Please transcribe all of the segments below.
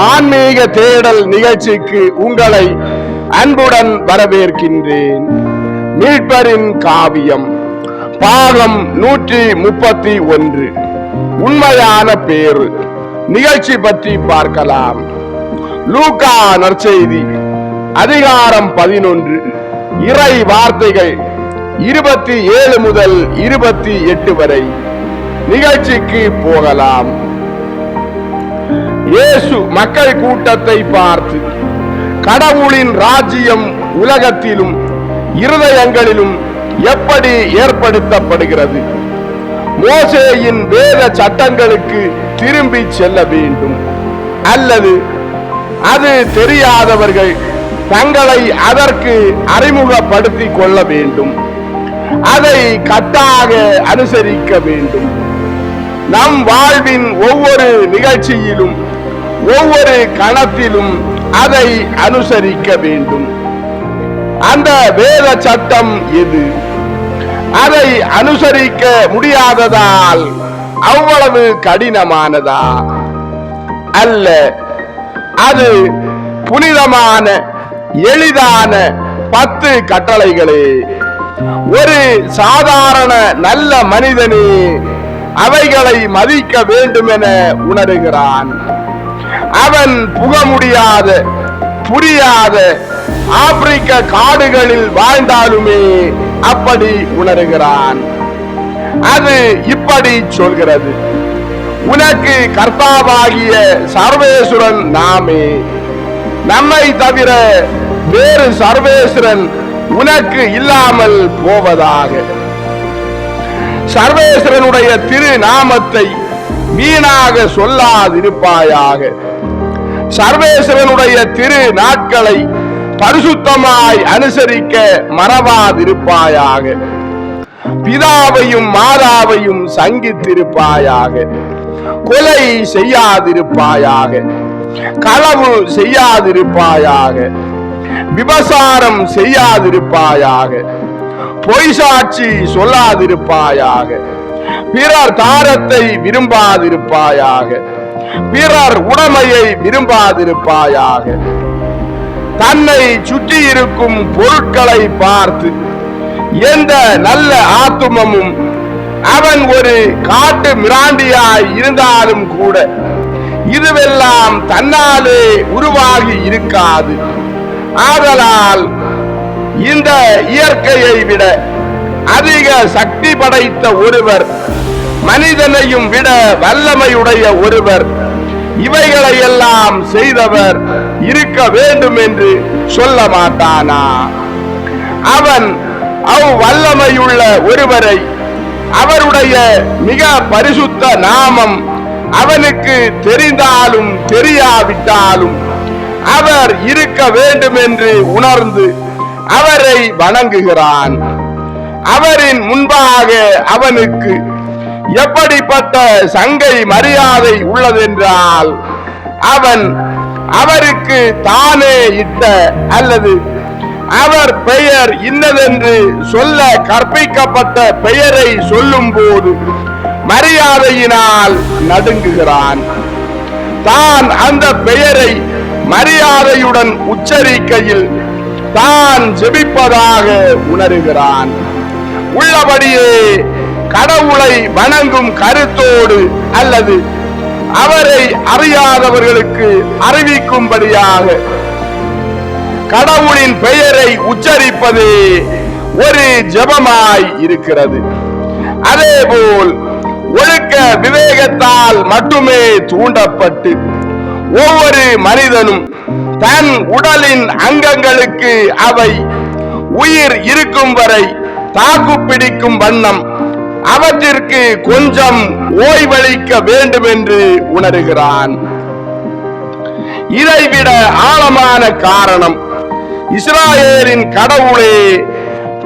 ஆன்மீக தேடல் நிகழ்ச்சிக்கு உங்களை அன்புடன் வரவேற்கின்றேன். மீட்பரின் காவியம் பாகம் 131 உண்மையான பேரு நிகழ்ச்சி பற்றி பார்க்கலாம். லூக்கா நற்செய்தி அதிகாரம் 11 இறை வார்த்தைகள் 27 முதல் 28 வரை. நிகழ்ச்சிக்கு போகலாம். இயேசு மக்கள் கூட்டத்தை பார்த்து, கடவுளின் ராஜ்யம் உலகத்திலும் இருதயங்களிலும் எப்படி ஏற்படுத்தப்படுகிறது? மோசேயின் வேத சட்டங்களுக்கு திரும்பி செல்ல வேண்டும், அல்லது அது தெரியாதவர்கள் தங்களை அதற்கு அறிமுகப்படுத்திக் கொள்ள வேண்டும். அதை கட்டாக அனுசரிக்க வேண்டும். நம் வாழ்வின் ஒவ்வொரு நிகழ்ச்சியிலும் ஒவ்வொரு கணத்திலும் அதை அனுசரிக்க வேண்டும். அந்த வேத சட்டம் எது? அதை அனுசரிக்க முடியாததால் அவ்வளவு கடினமானதா? அல்ல, அது புனிதமான எளிதான 10 கட்டளைகளே. ஒரு சாதாரண நல்ல மனிதனே அவைகளை மதிக்க வேண்டும் என உணர்கிறான். அவன் புக முடியாத புரியாத ஆப்பிரிக்க காடுகளில் வாழ்ந்தாலுமே அப்படி உணர்கிறான். அது இப்படி சொல்கிறது: உனக்கு கர்த்தாவாகிய சர்வேசுரன் நாமே. நம்மை தவிர வேறு சர்வேசுரன் உனக்கு இல்லாமல் போவதாக. சர்வேஸ்வரனுடைய திரு நாமத்தை வீணாக சொல்லாதிருப்பாயாக. சர்வேஸ்வரனுடைய திரு நாட்களை பரிசுத்தமாய் அனுசரிக்க மறவாதிருப்பாயாக. பிதாவையும் மாதாவையும் சங்கித்திருப்பாயாக. கொலை செய்யாதிருப்பாயாக. களவு செய்யாதிருப்பாயாக. விபசாரம் செய்யாதிருப்பாயாக. பொய் சாட்சி சொல்லாதிருப்பாயாக. பிறர் தாரத்தை விரும்பாதிருப்பாயாக. பிறர் உடைமையை விரும்பாதிருப்பாயாக. தன்னை சுற்றி இருக்கும் பொருட்களை பார்த்து எந்த நல்ல ஆத்துமமும் அவன் ஒரு காட்டு மிராண்டியாய் இருந்தாலும் கூட இதுவெல்லாம் தன்னாலே உருவாகி இருக்காது. ஆதலால் இந்த இயற்கையை விட அதிக சக்தி படைத்த ஒருவர், மனிதனையும் விட வல்லமையுடைய ஒருவர், இவைகளை எல்லாம் செய்தவர் இருக்க வேண்டும் என்று சொல்ல மாட்டானா? அவன் வல்லமையுள்ள ஒருவரை, அவருடைய மிக பரிசுத்த நாமம் அவனுக்கு தெரிந்தாலும் தெரியாவிட்டாலும் அவர் இருக்க வேண்டும் என்று உணர்ந்து அவரை வணங்குகிறான். அவரின் முன்பாக அவனுக்கு எப்படிப்பட்ட சங்கை மரியாதை உள்ளதென்றால், அவன் அவருக்கு தானே இட்ட அல்லது அவர் பெயர் இன்னதென்று சொல்ல கற்பிக்கப்பட்ட பெயரை சொல்லும் போது மரியாதையினால் நடுங்குகிறான். தான் அந்த பெயரை மரியாதையுடன் உச்சரிக்கையில் தான் ஜெபிப்பதாக உணர்கிறான். உள்ளபடியே கடவுளை வணங்கும் கருத்தோடு அல்லது அவரை அறியாதவர்களுக்கு அறிவிக்கும்படியாக கடவுளின் பெயரை உச்சரிப்பது ஒரு ஜெபமாய் இருக்கிறது. அதேபோல் ஒழுக்க விவேகத்தால் மட்டுமே தூண்டப்பட்டு ஒவ்வொரு மனிதனும் தன் உடலின் அங்கங்களுக்கு அவை உயிர் இருக்கும் வரை தாக்கு பிடிக்கும் வண்ணம் அவற்றிற்கு கொஞ்சம் ஓய்வளிக்க வேண்டும் என்று உணர்கிறான். இதைவிட ஆழமான காரணம், இஸ்ராயேலின் கடவுளே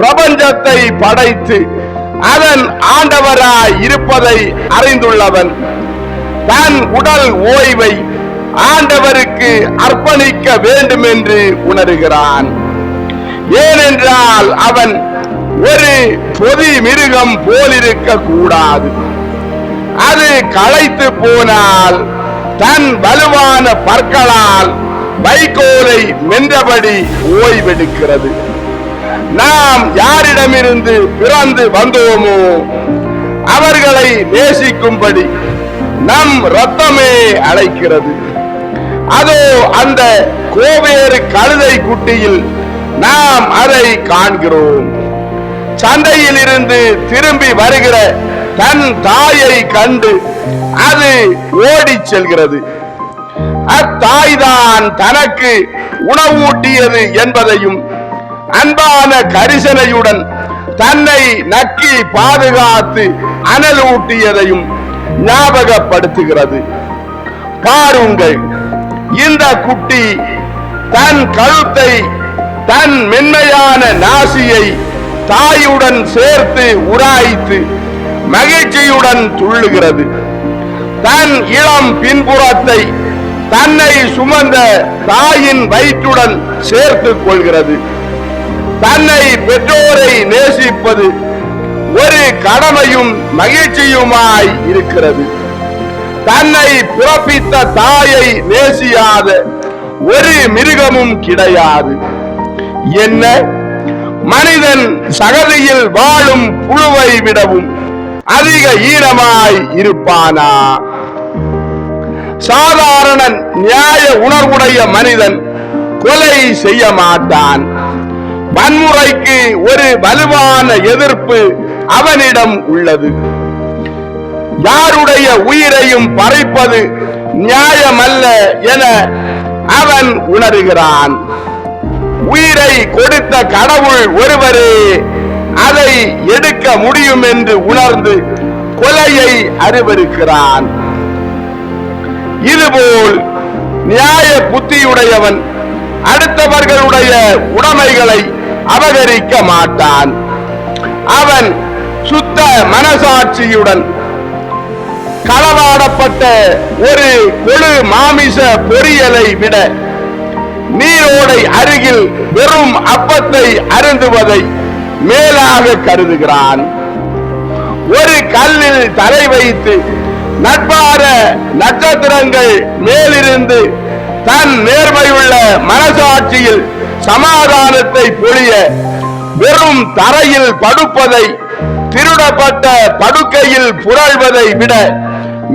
பிரபஞ்சத்தை படைத்து அதன் ஆண்டவராய் இருப்பதை அறிந்துள்ளவன் தன் உடல் ஓய்வை ஆண்டவருக்கு அர்ப்பணிக்க வேண்டும் என்று உணர்கிறான். ஏனென்றால் அவன் ஒரு பொதி மிருகம் போலிருக்க கூடாது. அது களைத்து போனால் தன் வலுவான பற்களால் வைக்கோலை மென்றபடி ஓய்வெடுக்கிறது. நாம் யாரிடமிருந்து பிறந்து வந்தோமோ அவர்களை நேசிக்கும்படி நம் இரத்தமே அழைக்கிறது. அதோ அந்த கோவேறு கழுதை குட்டியில் நாம் அதை காண்கிறோம். சந்தையில் இருந்து திரும்பி வருகிற தன் தாயை கண்டு அது ஓடி செல்கிறது. அத்தாய்தான் தனக்கு உணவூட்டியது என்பதையும் அன்பான கரிசனையுடன் தன்னை நக்கி பாதுகாத்து அனலூட்டியதையும் ஞாபகப்படுத்துகிறது. பாருங்கள், இந்த குட்டி தன் கழுத்தை, தன் மென்மையான நாசியை தாயுடன் சேர்த்து உராய்த்து மகிழ்ச்சியுடன் துள்ளுகிறது. தன் இளம் பின்புறத்தை தன்னை சுமந்த தாயின் வயிற்றுடன் சேர்த்துக் கொள்கிறது. தன்னை பெற்றோரை நேசிப்பது ஒரு கடமையும் மகிழ்ச்சியுமாய் இருக்கிறது. தன்னை பிறப்பித்த தாயை நேசியாத ஒரு மிருகமும் கிடையாது. என்ன, மனிதன் சகதியில் வாழும் புழுவை விடவும் அதிக ஈனமாய் இருப்பானா? சாதாரண நியாய உணர்வுடைய மனிதன் கொலை செய்ய மாட்டான். வன்முறைக்கு ஒரு வலுவான எதிர்ப்பு அவனிடம் உள்ளது. யாருடைய உயிரையும் பறிப்பது நியாயமல்ல என அவன் உணர்கிறான். உயிரை கொடுத்த கடவுள் ஒருவரே அதை எடுக்க முடியும் என்று உணர்ந்து கொலையை அருவருக்கிறான். இதுபோல் நியாய புத்தியுடையவன் அடுத்தவர்களுடைய உடைமைகளை அபகரிக்க மாட்டான். அவன் சுத்த மனசாட்சியுடன் களவாடப்பட்ட ஒரு கொழு மாமிச பொரியலை விட நீரோடை அருகில் வெறும் அப்பத்தை அருந்துவதை மேலாக கருதுகிறான். ஒரு கல்லில் தலை வைத்து நட்பார நட்சத்திரங்கள் மேலிருந்து தன் நேர்மையுள்ள மனசாட்சியில் சமாதானத்தை பொழிய வெறும் தரையில் படுப்பதை திருடப்பட்ட படுக்கையில் புரள்வதை விட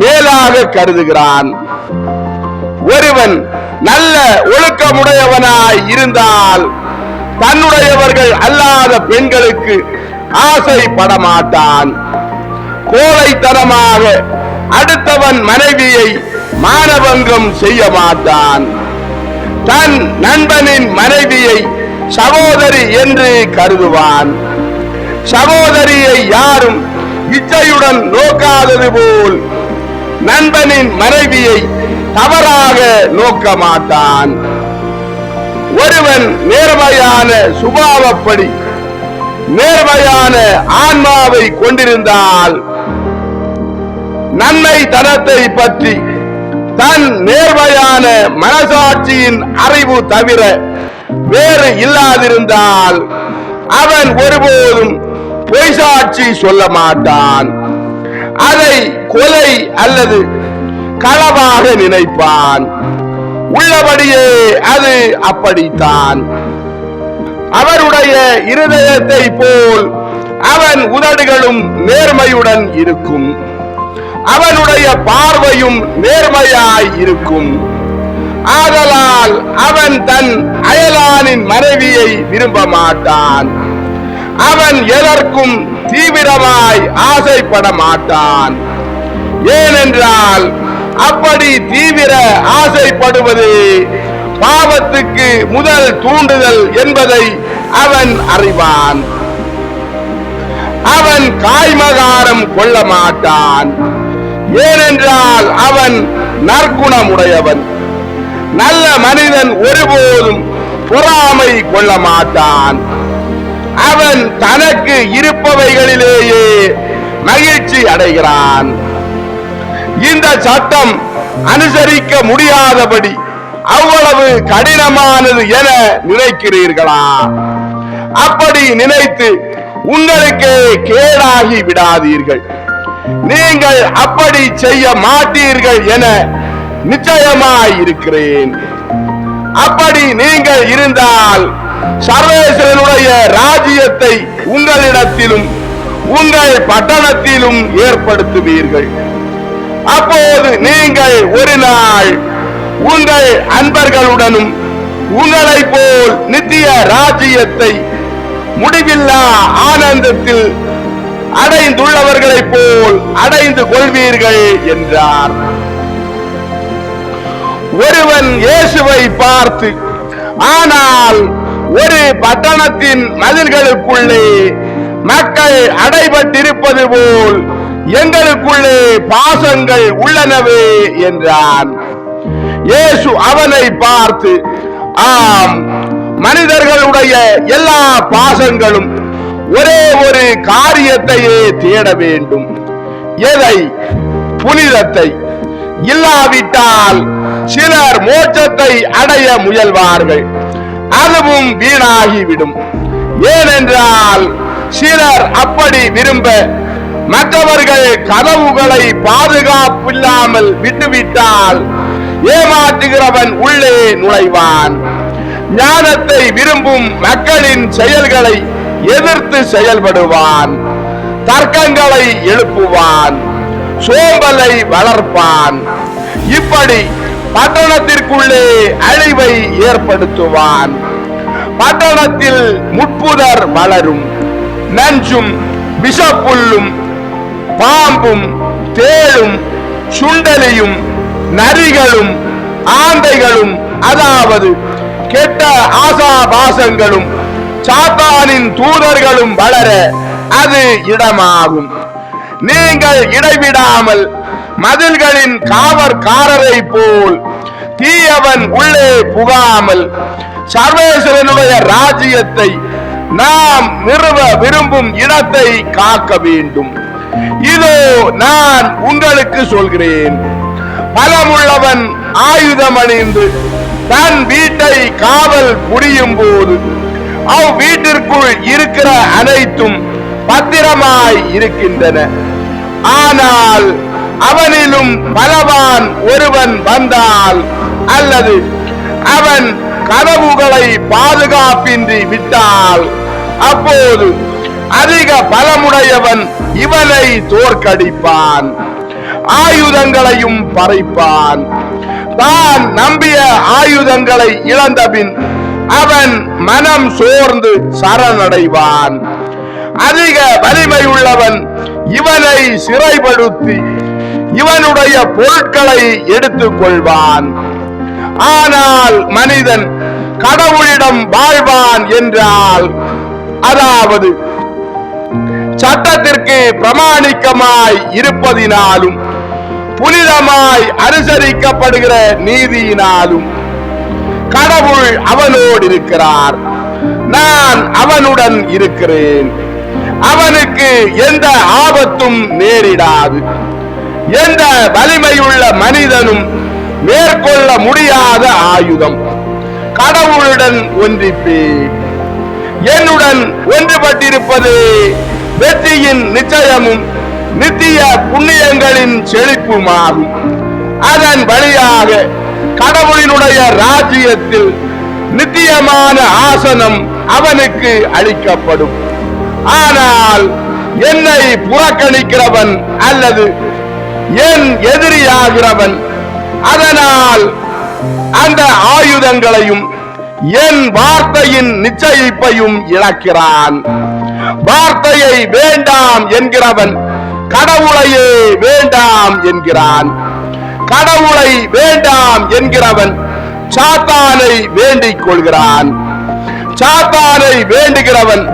மேலாக கருதுகிறான். ஒருவன் நல்ல ஒழுக்கமுடையவனாய் இருந்தால் தன்னுடையவர்கள் அல்லாத பெண்களுக்கு ஆசைப்பட மாட்டான். கோழைத்தனமாக அடுத்தவன் மனைவியை மானபங்கம் செய்ய மாட்டான். தன் நண்பனின் மனைவியை சகோதரி என்று கருதுவான். சகோதரியை யாரும் இச்சையுடன் நோக்காதது போல் நண்பனின் மனைவியை தவறாக நோக்க மாட்டான். ஒருவன் நேர்மையான சுபாவப்படி நேர்மையான ஆன்மாவை கொண்டிருந்தால் நன்மை தனத்தை பற்றி தன் நேர்மையான மனசாட்சியின் அறிவு தவிர வேறு இல்லாதிருந்தால் அவன் ஒருபோதும் பொய் சாட்சி சொல்ல மாட்டான். அதை கொலை அல்லது களவாக நினைப்பான். உள்ளபடியே அது அப்படித்தான். அவருடைய இருதயத்தை போல் அவன் உதடுகளும் நேர்மையுடன் இருக்கும். அவனுடைய பார்வையும் நேர்மையாய் இருக்கும். ஆதலால் அவன் தன் அயலானின் மனைவியை விரும்ப மாட்டான். அவன் எதற்கும் தீவிரமாய் ஆசைப்பட மாட்டான். ஏனென்றால் அப்படி தீவிர ஆசைப்படுவது பாவத்துக்கு முதல் தூண்டுதல் என்பதை அவன் அறிவான். அவன் காய்மகாரம் கொள்ள மாட்டான். ஏனென்றால் அவன் நற்குணமுடையவன். நல்ல மனிதன் ஒருபோதும் பொறாமை கொள்ள மாட்டான். அவன் தனக்கு இருப்பவைகளிலேயே மகிழ்ச்சி அடைகிறான். இந்த சட்டம் அனுசரிக்க முடியாதபடி அவ்வளவு கடினமானது என நினைக்கிறீர்களா? அப்படி நினைத்து உங்களுக்கு கேடாகி விடாதீர்கள். நீங்கள் அப்படி செய்ய மாட்டீர்கள் என நிச்சயமாய் இருக்கிறேன். அப்படி நீங்கள் இருந்தால் சர்வேஸ்வரனுடைய ராஜ்யத்தை உங்களிடத்திலும் உங்கள் பட்டணத்திலும் ஏற்படுத்துவீர்கள். அப்போது நீங்கள் ஒரு நாள் உங்கள் அன்பர்களுடனும் உங்களை போல் நித்திய ராஜ்யத்தை முடிவில்லா ஆனந்தத்தில் அடைந்துள்ளவர்களைப் போல் அடைந்து கொள்வீர்கள் என்றார். ஒருவன் இயேசுவை பார்த்து, ஆனால் ஒரு பட்டணத்தின் மதில்களுக்குள்ளே மக்கள் அடைபட்டிருப்பது போல் எங்களுக்குள்ளே பாசங்கள் உள்ளனவே என்றான். இயேசு அவனை பார்த்து, ஆம், மனிதர்களுடைய எல்லா பாசங்களும் ஒரே ஒரு காரியத்தையே தேட வேண்டும். எதை? புனிதத்தை. இல்லாவிட்டால் சிலர் மோட்சத்தை அடைய முயல்வார்கள், அதுவும் வீணாகிவிடும். ஏனென்றால் சிலர் அப்படி விரும்ப மற்றவர்கள் கதவுகளை பாதுகாப்பில்லாமல் விட்டுவிட்டால் ஏமாற்றுகிறவன் உள்ளே நுழைவான். ஞானத்தை விரும்பும் மக்களின் செயல்களை எதிர்த்து செயல்படுவான், தர்க்கங்களை எழுப்புவான், சோம்பலை வளர்ப்பான். இப்படி பட்டணத்திற்குள்ளே அழிவை ஏற்படுத்துவான். பட்டணத்தில் முட்புதர் வளரும், நஞ்சும் விஷப்புல்லும் பாம்பும் தேளும் சுண்டலியும் நரிகளும் ஆந்தைகளும், அதாவது கெட்ட ஆசாபாசங்களும் சாத்தானின் தூதர்களும் வளர அது இடமாகும். நீங்கள் இடைவிடாமல் மதில்களின் காவற்காரரை போல் தீயவன் உள்ளே புகாமல் சர்வேஸ்வரனுடைய ராஜ்யத்தை நாம் நிறுவ விரும்பும் இடத்தை காக்க வேண்டும். இதோ நான் உங்களுக்கு சொல்கிறேன், பலமுள்ளவன் ஆயுதம் அணிந்து தன் வீட்டை காவல் புரியும் போது அவ்வீட்டிற்குள் இருக்கிற அனைத்தும் பத்திரமாய் இருக்கின்றன. ஆனால் அவனிலும் பலவான் ஒருவன் வந்தால் அல்லது அவன் கதவுகளை பாதுகாப்பின்றி விட்டால் அப்போது அதிக பலமுடையவன் இவனை தோற்கடிப்பான், ஆயுதங்களையும் பறிப்பான். தான் நம்பிய ஆயுதங்களை இழந்தபின் அவன் மனம் சோர்ந்து சரணடைவான். அதிக வலிமை உள்ளவன் இவனை சிறைப்படுத்தி இவனுடைய பொருட்களை எடுத்துக் கொள்வான். ஆனால் மனிதன் கடவுளிடம் வாழ்வான் என்றால், அதாவது சட்டத்திற்கு பிரமாணிக்கமாய் இருப்பதினாலும் புனிதமாய் அனுசரிக்கப்படுகிற நீதியினாலும் கடவுள் அவனோடு இருக்கிறார், நான் அவனுடன் இருக்கிறேன். அவனுக்கு எந்த ஆபத்தும் நேரிடாது. எந்த வலிமையுள்ள மனிதனும் மேற்கொள்ள முடியாத ஆயுதம் கடவுளுடன் ஒன்றிப்பே. என்னுடன் ஒன்றுபட்டிருப்பது வெற்றியின் நிச்சயமும் நித்திய புண்ணியங்களின் செழிப்புமாகும். அதன் வழியாக கடவுளினுடைய ராஜ்யத்தில் நித்தியமான ஆசனம் அவனுக்கு அளிக்கப்படும். ஆனால் என்னை புறக்கணிக்கிறவன் அல்லது என் எதிரியாகிறவன் அதனால் அந்த ஆயுதங்களையும் என் வார்த்தையின் நிச்சயிப்பையும் இழக்கிறான். வார்த்தையை வேண்டாம் என்கிறவன் கடவுளையே வேண்டாம் என்கிறான். கடவுளை வேண்டாம் என்கிறவன் சாத்தானை வேண்டிக் கொள்கிறான். சாத்தானை வேண்டுகிறவன்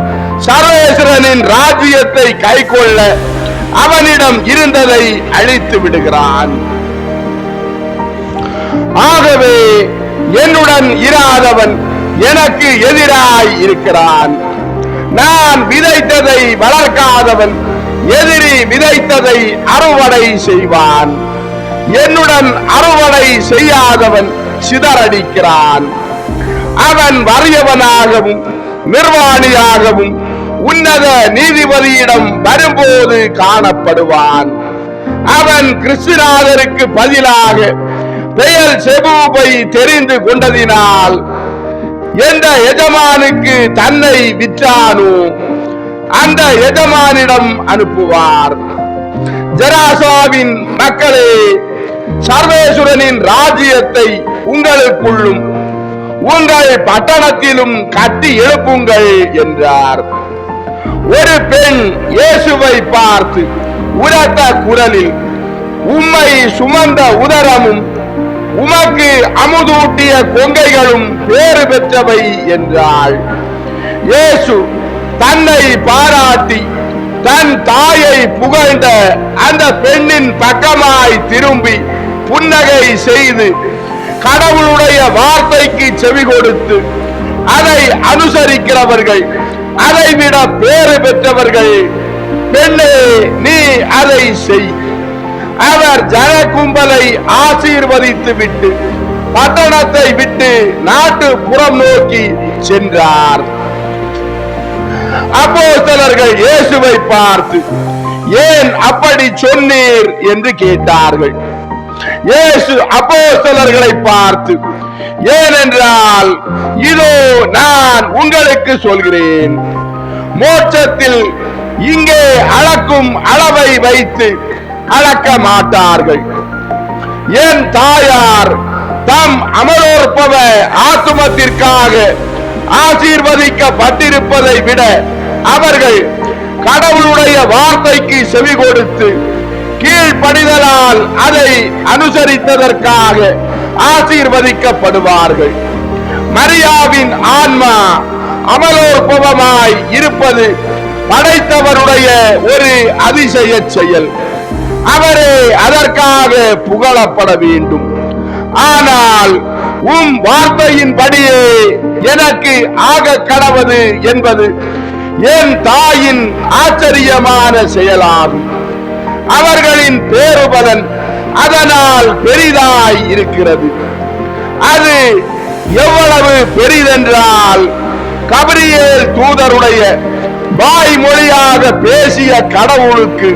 சர்வேஸ்வரனின் ராஜ்யத்தை கைக்கொள்ள அவனிடம் இருந்ததை அழித்து விடுகிறான். ஆகவே என்னுடன் இராதவன் எனக்கு எதிராய் இருக்கிறான். நான் விதைத்ததை வளர்க்காதவன் எதிரி விதைத்ததை அறுவடை செய்வான். என்னுடன் அறுவடை செய்யாதவன் சிதறடிக்கிறான். அவன் வறியவனாகவும் நிர்வாணியாகவும் உன்னத நீதிபதியிடம் வரும்போது காணப்படுவான். அவன் கிறிஸ்துநாதருக்கு பதிலாக பெயர் செபூவை தெரிந்து கொண்டதினால் எந்த எஜமானுக்கு தன்னை விற்றானோ அந்த எஜமானிடம் அனுப்புவார். ஜராசாவின் மக்களே, சர்வேஸ்வரனின் ராஜ்யத்தை உங்களுக்குள்ளும் உங்கள் பட்டணத்திலும் கட்டி எழுப்புங்கள் என்றார். ஒரு பெண் இயேசுவை பார்த்து உரத்த குரலில், உம்மை சுமந்த உதரமும் உமக்கு அமுதூட்டிய கொங்கைகளும் பேறு பெற்றவை என்றாள். இயேசு தன்னை பாராட்டி தன் தாயை புகழ்ந்த அந்த பெண்ணின் பக்கமாய் திரும்பி புன்னகை செய்து கடவுளுடைய வார்த்தைக்கு செவி கொடுத்து அதை அனுசரிக்கிறவர்கள் அதைவிட பேறு பெற்றவர்கள். பெண்ணே, நீ அதை செய். அவர் ஜன கும்பலை ஆசீர்வதித்து விட்டு பட்டணத்தை விட்டு நாட்டு புறம் நோக்கி சென்றார். அப்போஸ்தலர்கள் இயேசுவை பார்த்து, ஏன் அப்படி சொன்னீர் என்று கேட்டார்கள். இயேசு அப்போஸ்தலர்களை பார்த்து, ஏனென்றால் இதோ நான் உங்களுக்கு சொல்கிறேன், மோட்சத்தில் இங்கே அளக்கும் அளவை வைத்து அளக்க மாட்டார்கள். என் தாயார் தம் அமலோற்பவ ஆத்துமத்திற்காக ஆசீர்வதிக்கப்பட்டிருப்பதை விட அவர்கள் கடவுளுடைய வார்த்தைக்கு செவி கொடுத்து கீழ்ப்படிதலால் அதை அனுசரித்ததற்காக ஆசீர்வதிக்கப்படுவார்கள். மரியாவின் ஆன்மா அமலோற்பவமாய் இருப்பது படைத்தவருடைய ஒரு அதிசய செயல். அவரே அதற்காக புகழப்பட வேண்டும். ஆனால் உம் வார்த்தையின்படியே எனக்கு ஆக கடவது என்பது என் தாயின் ஆச்சரியமான செயலாகும். அவர்களின் பேருபலன் அதனால் பெரிதாய் இருக்கிறது. அது எவ்வளவு பெரிதென்றால், கபிரியேல் தூதருடைய வாய்மொழியாக பேசிய கடவுளுக்கு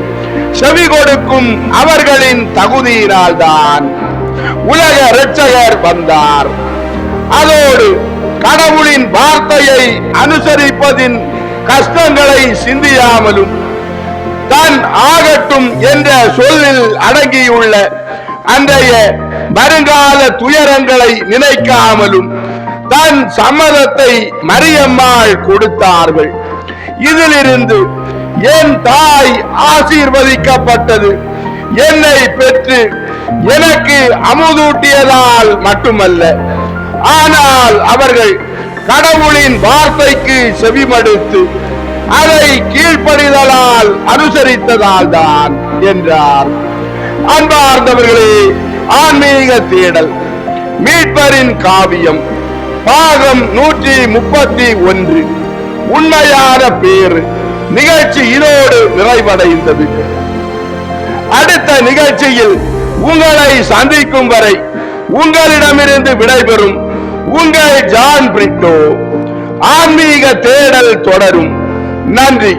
செவி கொடுக்கும் அவர்களின் தகுதியினால்தான் உலக இரட்சகர் வந்தார். அதோடு கடவுளின் வார்த்தையை அனுசரிப்பதின் கஷ்டங்களை சிந்தியாமலும் தன் ஆகட்டும் என்ற சொல்லில் அடங்கியுள்ள அன்றைய வருங்கால துயரங்களை நினைக்காமலும் தன் சம்மதத்தை மரியம்மாள் கொடுத்தார்கள். இதிலிருந்து என் தாய் ஆசீர்வதிக்கப்பட்டது என்னை பெற்று எனக்கு அமுதூட்டியதால் மட்டுமல்ல, ஆனால் அவர்கள் கடவுளின் வார்த்தைக்கு செவிமடுத்து அதை கீழ்ப்படிதலால் அனுசரித்ததால் தான் என்றார். அன்பார்ந்தவர்களே, ஆன்மீக தேடல் மீட்பரின் காவியம் பாகம் 131 உண்மையான பேறு நிகழ்ச்சி இதோடு நிறைவடைந்தது. அடுத்த நிகழ்ச்சியில் உங்களை சந்திக்கும் வரை உங்களிடமிருந்து விடைபெறும் உங்கள் ஜான் பிரிட்டோ. ஆன்மீக தேடல் தொடரும். நன்றி.